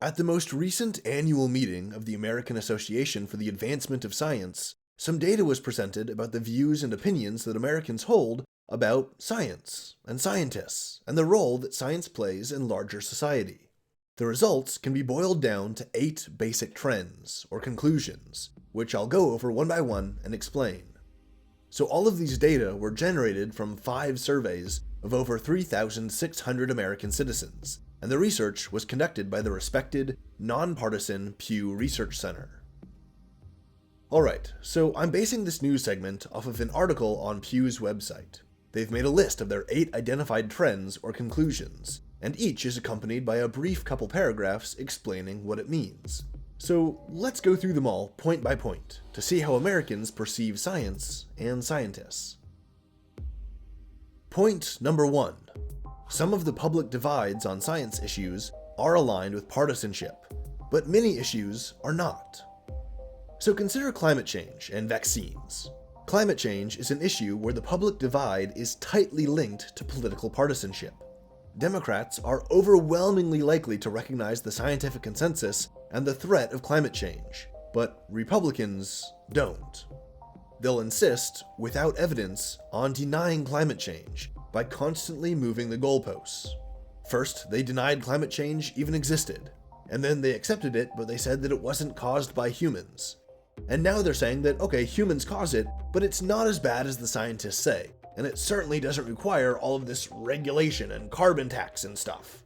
At the most recent annual meeting of the American Association for the Advancement of Science, some data was presented about the views and opinions that Americans hold about science and scientists and the role that science plays in larger society. The results can be boiled down to 8 basic trends or conclusions, which I'll go over one by one and explain. So all of these data were generated from 5 surveys of over 3,600 American citizens, and the research was conducted by the respected, nonpartisan Pew Research Center. Alright, so I'm basing this news segment off of an article on Pew's website. They've made a list of their 8 identified trends or conclusions, and each is accompanied by a brief couple paragraphs explaining what it means. So let's go through them all point by point to see how Americans perceive science and scientists. Point number 1. Some of the public divides on science issues are aligned with partisanship, but many issues are not. So consider climate change and vaccines. Climate change is an issue where the public divide is tightly linked to political partisanship. Democrats are overwhelmingly likely to recognize the scientific consensus and the threat of climate change, but Republicans don't. They'll insist, without evidence, on denying climate change by constantly moving the goalposts. First, they denied climate change even existed, and then they accepted it, but they said that it wasn't caused by humans. And now they're saying that, okay, humans cause it, but it's not as bad as the scientists say, and it certainly doesn't require all of this regulation and carbon tax and stuff.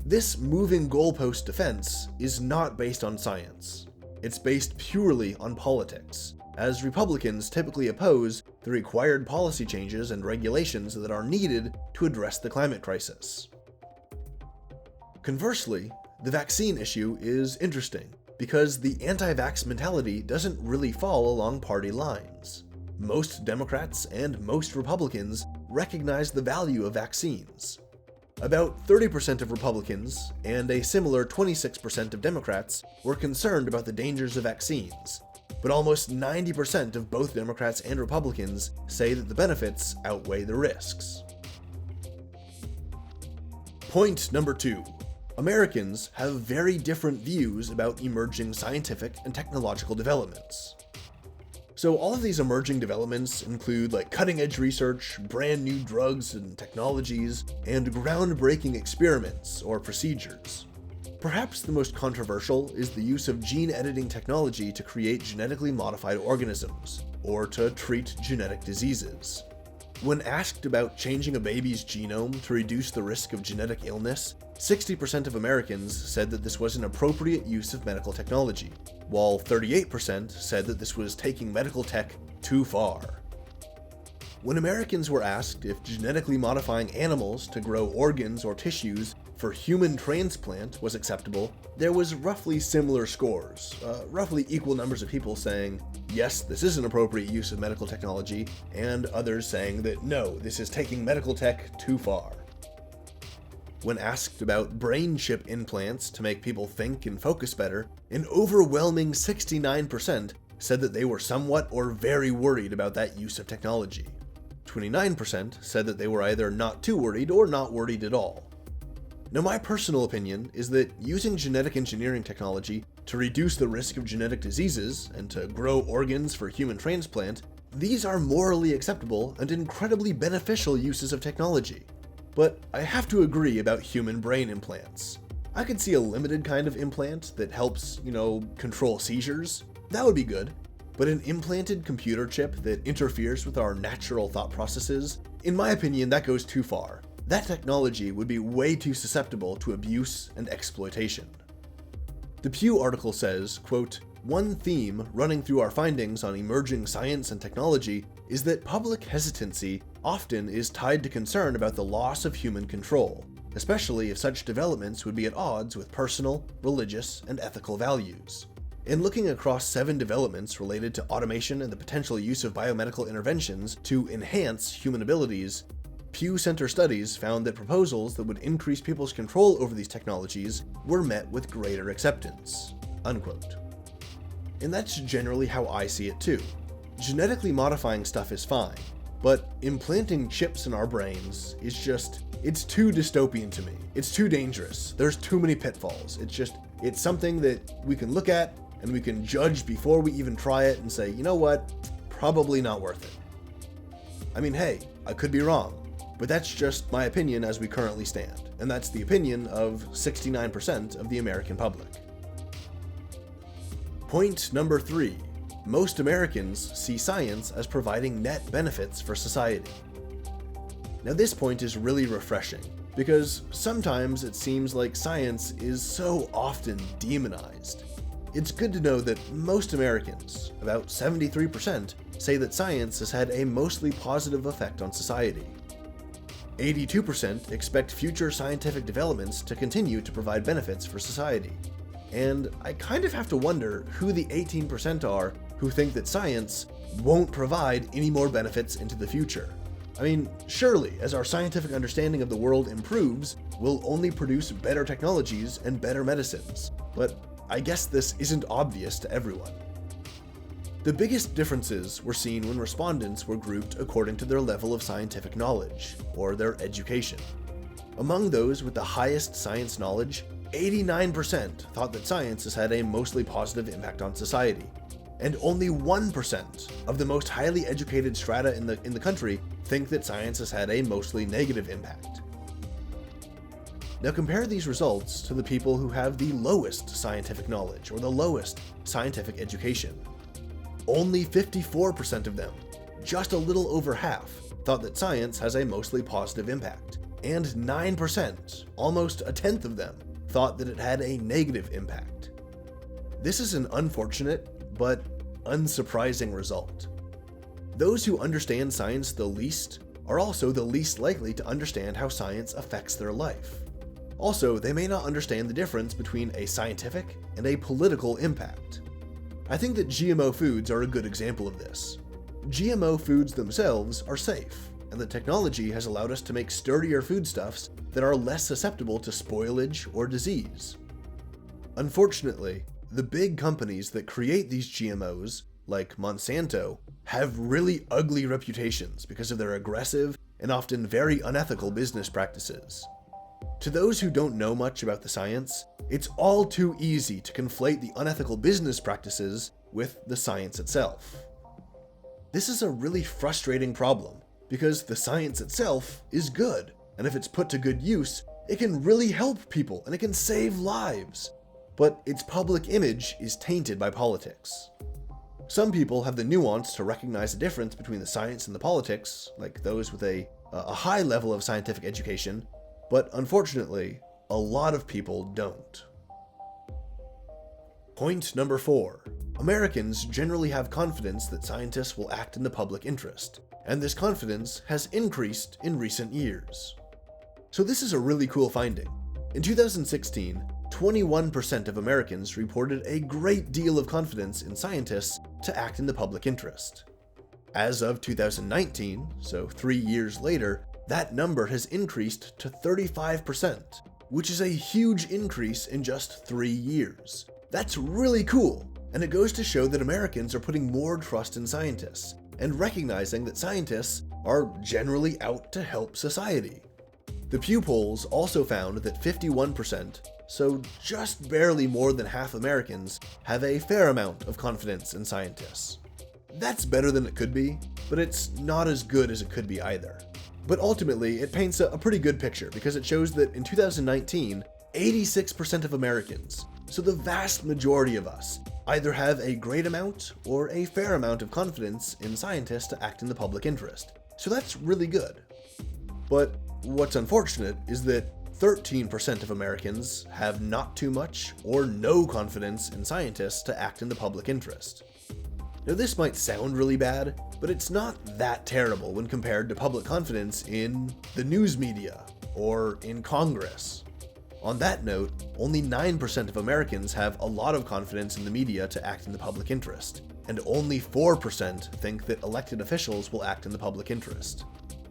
This moving goalpost defense is not based on science. It's based purely on politics, as Republicans typically oppose the required policy changes and regulations that are needed to address the climate crisis. Conversely, the vaccine issue is interesting, because the anti-vax mentality doesn't really fall along party lines. Most Democrats and most Republicans recognize the value of vaccines. About 30% of Republicans and a similar 26% of Democrats were concerned about the dangers of vaccines, but almost 90% of both Democrats and Republicans say that the benefits outweigh the risks. Point number 2. Americans have very different views about emerging scientific and technological developments. So all of these emerging developments include cutting-edge research, brand new drugs and technologies, and groundbreaking experiments or procedures. Perhaps the most controversial is the use of gene editing technology to create genetically modified organisms, or to treat genetic diseases. When asked about changing a baby's genome to reduce the risk of genetic illness, 60% of Americans said that this was an appropriate use of medical technology, while 38% said that this was taking medical tech too far. When Americans were asked if genetically modifying animals to grow organs or tissues for human transplant was acceptable, there was roughly similar scores, roughly equal numbers of people saying, yes, this is an appropriate use of medical technology, and others saying that no, this is taking medical tech too far. When asked about brain chip implants to make people think and focus better, an overwhelming 69% said that they were somewhat or very worried about that use of technology. 29% said that they were either not too worried or not worried at all. Now, my personal opinion is that using genetic engineering technology to reduce the risk of genetic diseases and to grow organs for human transplant, these are morally acceptable and incredibly beneficial uses of technology. But I have to agree about human brain implants. I could see a limited kind of implant that helps, control seizures. That would be good. But an implanted computer chip that interferes with our natural thought processes, in my opinion, that goes too far. That technology would be way too susceptible to abuse and exploitation. The Pew article says, quote, "One theme running through our findings on emerging science and technology is that public hesitancy often is tied to concern about the loss of human control, especially if such developments would be at odds with personal, religious, and ethical values. In looking across 7 developments related to automation and the potential use of biomedical interventions to enhance human abilities, Pew Center studies found that proposals that would increase people's control over these technologies were met with greater acceptance." Unquote. And that's generally how I see it too. Genetically modifying stuff is fine, but implanting chips in our brains is it's too dystopian to me. It's too dangerous. There's too many pitfalls. It's something that we can look at and we can judge before we even try it and say, you know what, probably not worth it. I mean, hey, I could be wrong, but that's just my opinion as we currently stand, and that's the opinion of 69% of the American public. Point number 3. Most Americans see science as providing net benefits for society. Now this point is really refreshing, because sometimes it seems like science is so often demonized. It's good to know that most Americans, about 73%, say that science has had a mostly positive effect on society. 82% expect future scientific developments to continue to provide benefits for society. And I kind of have to wonder who the 18% are who think that science won't provide any more benefits into the future. I mean, surely, as our scientific understanding of the world improves, we'll only produce better technologies and better medicines. But I guess this isn't obvious to everyone. The biggest differences were seen when respondents were grouped according to their level of scientific knowledge, or their education. Among those with the highest science knowledge, 89% thought that science has had a mostly positive impact on society, and only 1% of the most highly educated strata in the country think that science has had a mostly negative impact. Now compare these results to the people who have the lowest scientific knowledge or the lowest scientific education. Only 54% of them, just a little over half, thought that science has a mostly positive impact, and 9%, almost a tenth of them, thought that it had a negative impact. This is an unfortunate but unsurprising result. Those who understand science the least are also the least likely to understand how science affects their life. Also, they may not understand the difference between a scientific and a political impact. I think that GMO foods are a good example of this. GMO foods themselves are safe, and the technology has allowed us to make sturdier foodstuffs that are less susceptible to spoilage or disease. Unfortunately, the big companies that create these GMOs, like Monsanto, have really ugly reputations because of their aggressive and often very unethical business practices. To those who don't know much about the science, it's all too easy to conflate the unethical business practices with the science itself. This is a really frustrating problem because the science itself is good, and if it's put to good use, it can really help people and it can save lives. But its public image is tainted by politics. Some people have the nuance to recognize the difference between the science and the politics, like those with a high level of scientific education, but unfortunately, a lot of people don't. Point number 4. Americans generally have confidence that scientists will act in the public interest, and this confidence has increased in recent years. So this is a really cool finding. In 2016, 21% of Americans reported a great deal of confidence in scientists to act in the public interest. As of 2019, so 3 years later, that number has increased to 35%, which is a huge increase in just 3 years. That's really cool, and it goes to show that Americans are putting more trust in scientists and recognizing that scientists are generally out to help society. The Pew polls also found that 51%, so just barely more than half Americans, have a fair amount of confidence in scientists. That's better than it could be, but it's not as good as it could be either. But ultimately, it paints a pretty good picture because it shows that in 2019, 86% of Americans, so the vast majority of us, either have a great amount or a fair amount of confidence in scientists to act in the public interest. So that's really good. But what's unfortunate is that 13% of Americans have not too much or no confidence in scientists to act in the public interest. Now this might sound really bad, but it's not that terrible when compared to public confidence in the news media or in Congress. On that note, only 9% of Americans have a lot of confidence in the media to act in the public interest, and only 4% think that elected officials will act in the public interest.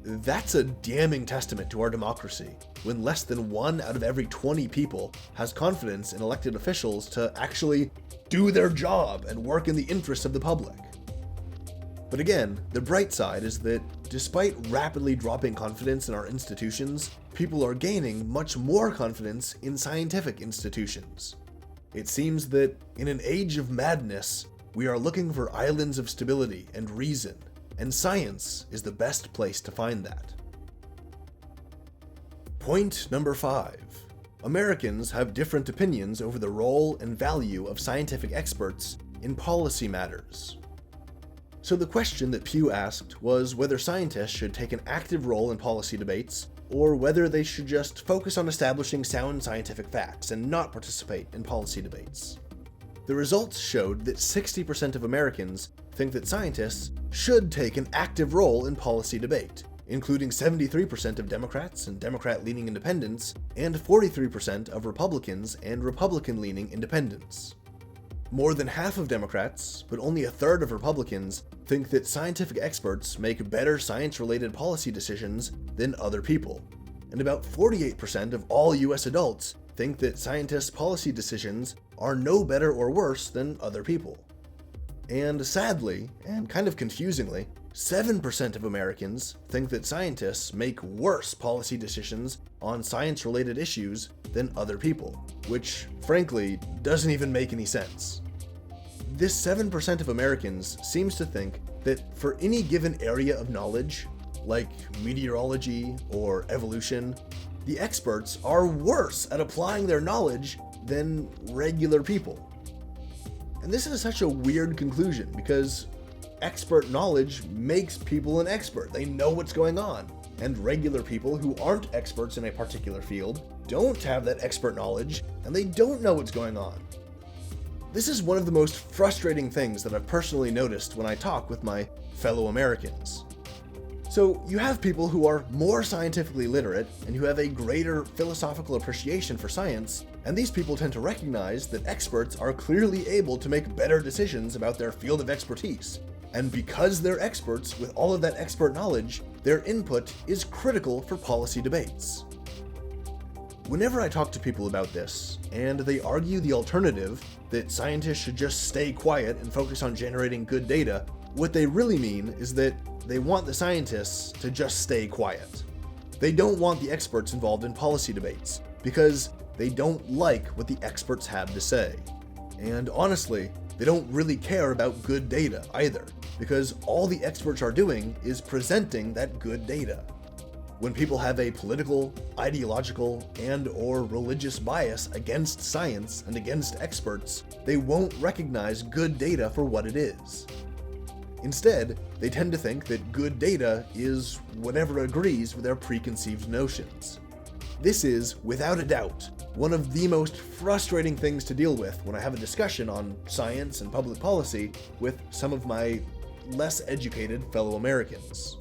That's a damning testament to our democracy, when less than 1 out of every 20 people has confidence in elected officials to actually do their job and work in the interests of the public. But again, the bright side is that despite rapidly dropping confidence in our institutions, people are gaining much more confidence in scientific institutions. It seems that in an age of madness, we are looking for islands of stability and reason, and science is the best place to find that. Point number 5. Americans have different opinions over the role and value of scientific experts in policy matters. So the question that Pew asked was whether scientists should take an active role in policy debates, or whether they should just focus on establishing sound scientific facts and not participate in policy debates. The results showed that 60% of Americans think that scientists should take an active role in policy debate, including 73% of Democrats and Democrat-leaning independents, and 43% of Republicans and Republican-leaning independents. More than half of Democrats, but only a third of Republicans, think that scientific experts make better science-related policy decisions than other people, and about 48% of all US adults think that scientists' policy decisions are no better or worse than other people. And sadly, and kind of confusingly, 7% of Americans think that scientists make worse policy decisions on science-related issues than other people, which, frankly, doesn't even make any sense. This 7% of Americans seems to think that for any given area of knowledge, like meteorology or evolution, the experts are worse at applying their knowledge than regular people. And this is such a weird conclusion because expert knowledge makes people an expert. They know what's going on. And regular people who aren't experts in a particular field don't have that expert knowledge and they don't know what's going on. This is one of the most frustrating things that I've personally noticed when I talk with my fellow Americans. So you have people who are more scientifically literate and who have a greater philosophical appreciation for science, and these people tend to recognize that experts are clearly able to make better decisions about their field of expertise. And because they're experts with all of that expert knowledge, their input is critical for policy debates. Whenever I talk to people about this, and they argue the alternative, that scientists should just stay quiet and focus on generating good data, what they really mean is that they want the scientists to just stay quiet. They don't want the experts involved in policy debates, because they don't like what the experts have to say. And honestly, they don't really care about good data either, because all the experts are doing is presenting that good data. When people have a political, ideological, and/or religious bias against science and against experts, they won't recognize good data for what it is. Instead, they tend to think that good data is whatever agrees with their preconceived notions. This is, without a doubt, one of the most frustrating things to deal with when I have a discussion on science and public policy with some of my less educated fellow Americans.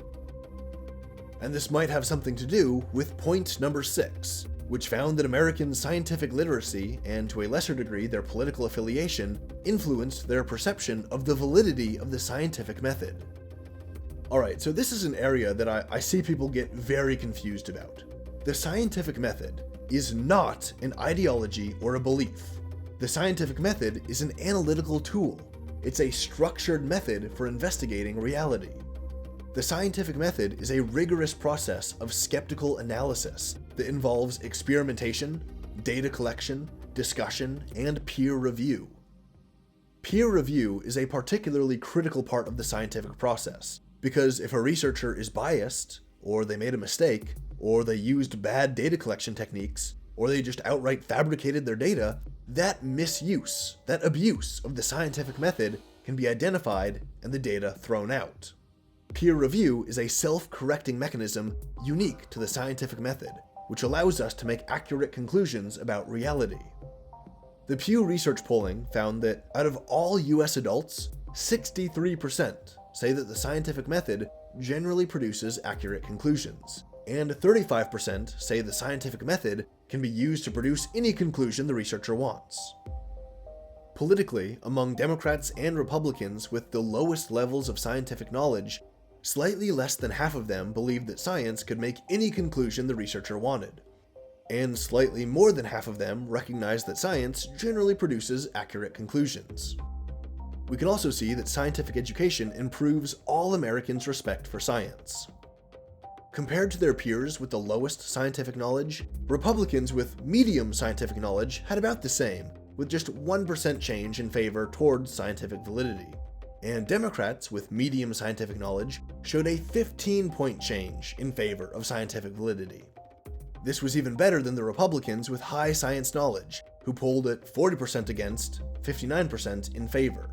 And this might have something to do with point number 6, which found that American scientific literacy, and to a lesser degree their political affiliation, influenced their perception of the validity of the scientific method. Alright, so this is an area that I see people get very confused about. The scientific method is not an ideology or a belief. The scientific method is an analytical tool. It's a structured method for investigating reality. The scientific method is a rigorous process of skeptical analysis that involves experimentation, data collection, discussion, and peer review. Peer review is a particularly critical part of the scientific process, because if a researcher is biased, or they made a mistake, or they used bad data collection techniques, or they just outright fabricated their data, that misuse, that abuse of the scientific method can be identified and the data thrown out. Peer review is a self-correcting mechanism unique to the scientific method, which allows us to make accurate conclusions about reality. The Pew Research polling found that out of all US adults, 63% say that the scientific method generally produces accurate conclusions, and 35% say the scientific method can be used to produce any conclusion the researcher wants. Politically, among Democrats and Republicans with the lowest levels of scientific knowledge, slightly less than half of them believed that science could make any conclusion the researcher wanted, and slightly more than half of them recognized that science generally produces accurate conclusions. We can also see that scientific education improves all Americans' respect for science. Compared to their peers with the lowest scientific knowledge, Republicans with medium scientific knowledge had about the same, with just 1% change in favor towards scientific validity. And Democrats with medium scientific knowledge showed a 15-point change in favor of scientific validity. This was even better than the Republicans with high science knowledge, who polled at 40% against, 59% in favor.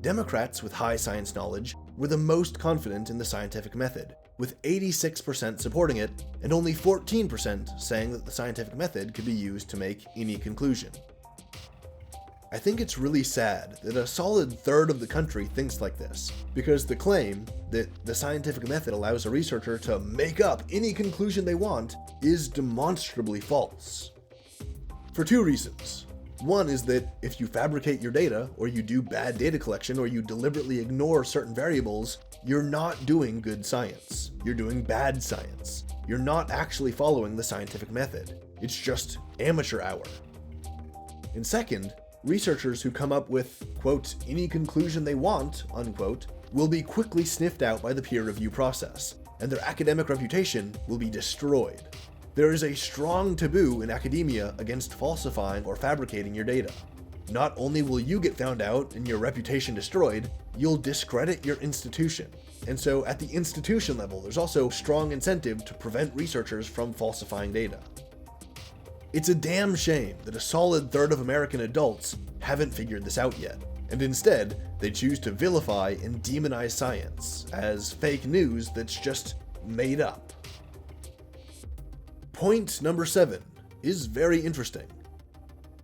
Democrats with high science knowledge were the most confident in the scientific method, with 86% supporting it and only 14% saying that the scientific method could be used to make any conclusion. I think it's really sad that a solid third of the country thinks like this, because the claim that the scientific method allows a researcher to make up any conclusion they want is demonstrably false. For two reasons. One is that if you fabricate your data, or you do bad data collection, or you deliberately ignore certain variables, you're not doing good science. You're doing bad science. You're not actually following the scientific method. It's just amateur hour. And second, researchers who come up with, quote, any conclusion they want, unquote, will be quickly sniffed out by the peer review process, and their academic reputation will be destroyed. There is a strong taboo in academia against falsifying or fabricating your data. Not only will you get found out and your reputation destroyed, you'll discredit your institution. And so at the institution level, there's also strong incentive to prevent researchers from falsifying data. It's a damn shame that a solid third of American adults haven't figured this out yet, and instead, they choose to vilify and demonize science as fake news that's just made up. Point number 7 is very interesting.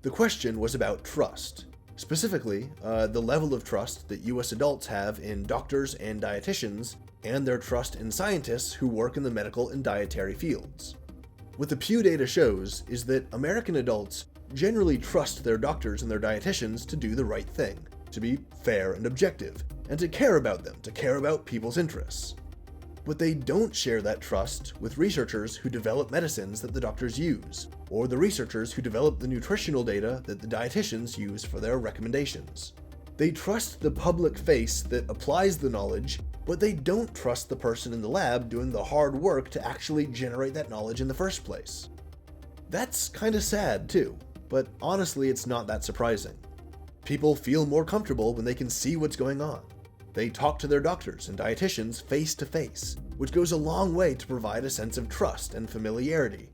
The question was about trust. Specifically, the level of trust that US adults have in doctors and dietitians, and their trust in scientists who work in the medical and dietary fields. What the Pew data shows is that American adults generally trust their doctors and their dietitians to do the right thing, to be fair and objective, and to care about them, to care about people's interests. But they don't share that trust with researchers who develop medicines that the doctors use, or the researchers who develop the nutritional data that the dietitians use for their recommendations. They trust the public face that applies the knowledge, but they don't trust the person in the lab doing the hard work to actually generate that knowledge in the first place. That's kinda sad too, but honestly it's not that surprising. People feel more comfortable when they can see what's going on. They talk to their doctors and dietitians face to face, which goes a long way to provide a sense of trust and familiarity.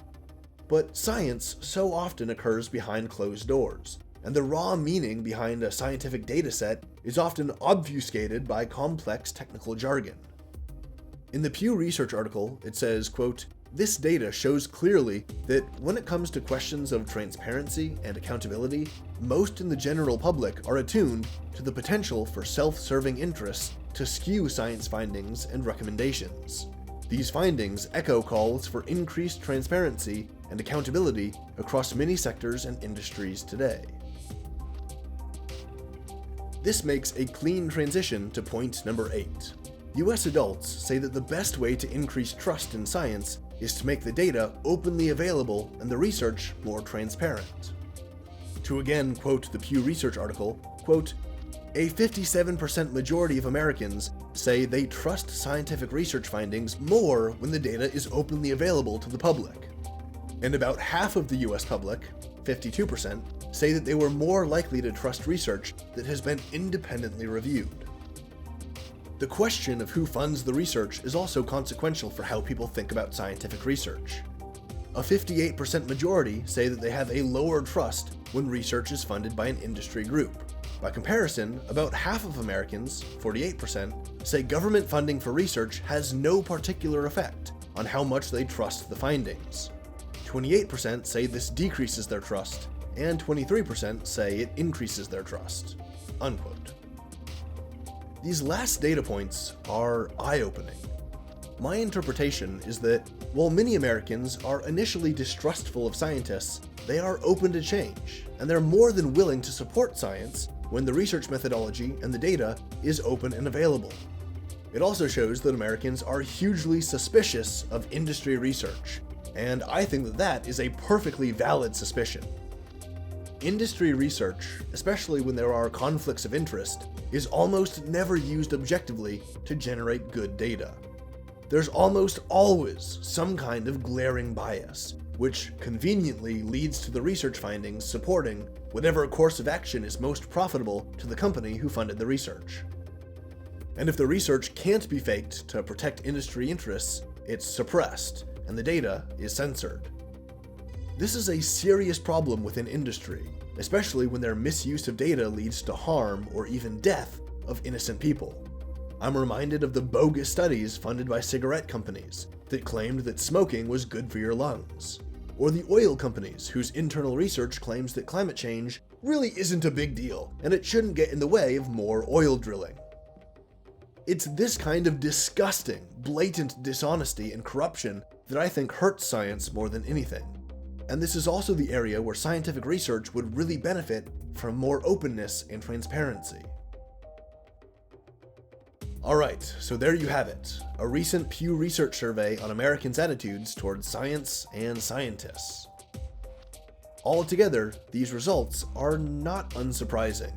But science so often occurs behind closed doors, and the raw meaning behind a scientific dataset is often obfuscated by complex technical jargon. In the Pew Research article, it says, quote, "This data shows clearly that when it comes to questions of transparency and accountability, most in the general public are attuned to the potential for self-serving interests to skew science findings and recommendations. These findings echo calls for increased transparency and accountability across many sectors and industries today." This makes a clean transition to point number 8. US adults say that the best way to increase trust in science is to make the data openly available and the research more transparent. To again quote the Pew Research article, quote, "A 57% majority of Americans say they trust scientific research findings more when the data is openly available to the public. And about half of the US public, 52%, say that they were more likely to trust research that has been independently reviewed." The question of who funds the research is also consequential for how people think about scientific research. A 58% majority say that they have a lower trust when research is funded by an industry group. By comparison, about half of Americans, 48%, say government funding for research has no particular effect on how much they trust the findings. 28% say this decreases their trust, and 23% say it increases their trust. Unquote. These last data points are eye-opening. My interpretation is that while many Americans are initially distrustful of scientists, they are open to change, and they're more than willing to support science when the research methodology and the data is open and available. It also shows that Americans are hugely suspicious of industry research, and I think that that is a perfectly valid suspicion. Industry research, especially when there are conflicts of interest, is almost never used objectively to generate good data. there's almost always some kind of glaring bias, which conveniently leads to the research findings supporting whatever course of action is most profitable to the company who funded the research. And if the research can't be faked to protect industry interests, it's suppressed, and the data is censored. This is a serious problem within industry, especially when their misuse of data leads to harm or even death of innocent people. I'm reminded of the bogus studies funded by cigarette companies that claimed that smoking was good for your lungs, or the oil companies whose internal research claims that climate change really isn't a big deal and it shouldn't get in the way of more oil drilling. It's this kind of disgusting, blatant dishonesty and corruption that I think hurts science more than anything. And this is also the area where scientific research would really benefit from more openness and transparency. Alright, so there you have it, a recent Pew Research survey on Americans' attitudes towards science and scientists. Altogether, these results are not unsurprising.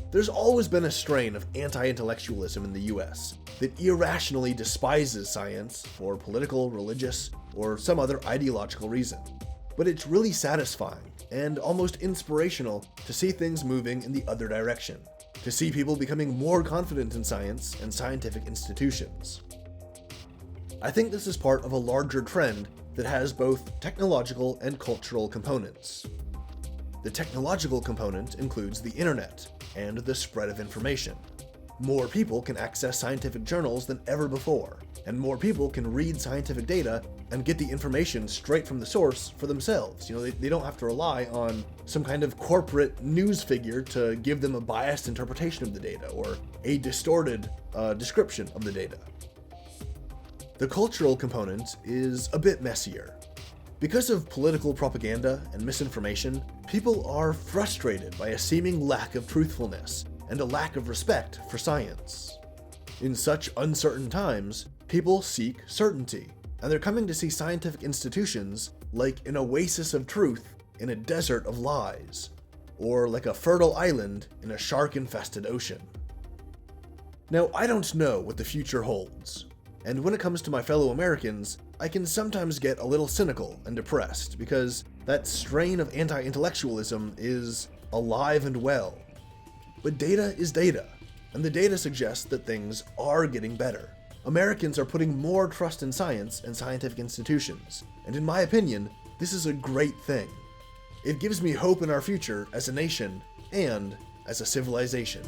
There's always been a strain of anti-intellectualism in the US that irrationally despises science for political, religious, or some other ideological reason. But it's really satisfying and almost inspirational to see things moving in the other direction, to see people becoming more confident in science and scientific institutions. I think this is part of a larger trend that has both technological and cultural components. The technological component includes the internet and the spread of information. More people can access scientific journals than ever before, and more people can read scientific data and get the information straight from the source for themselves. They don't have to rely on some kind of corporate news figure to give them a biased interpretation of the data or a distorted description of the data. The cultural component is a bit messier. Because of political propaganda and misinformation, people are frustrated by a seeming lack of truthfulness and a lack of respect for science. In such uncertain times, people seek certainty, and they're coming to see scientific institutions like an oasis of truth in a desert of lies, or like a fertile island in a shark-infested ocean. Now, I don't know what the future holds, and when it comes to my fellow Americans, I can sometimes get a little cynical and depressed because that strain of anti-intellectualism is alive and well. But data is data, and the data suggests that things are getting better. Americans are putting more trust in science and scientific institutions, and in my opinion, this is a great thing. It gives me hope in our future as a nation and as a civilization.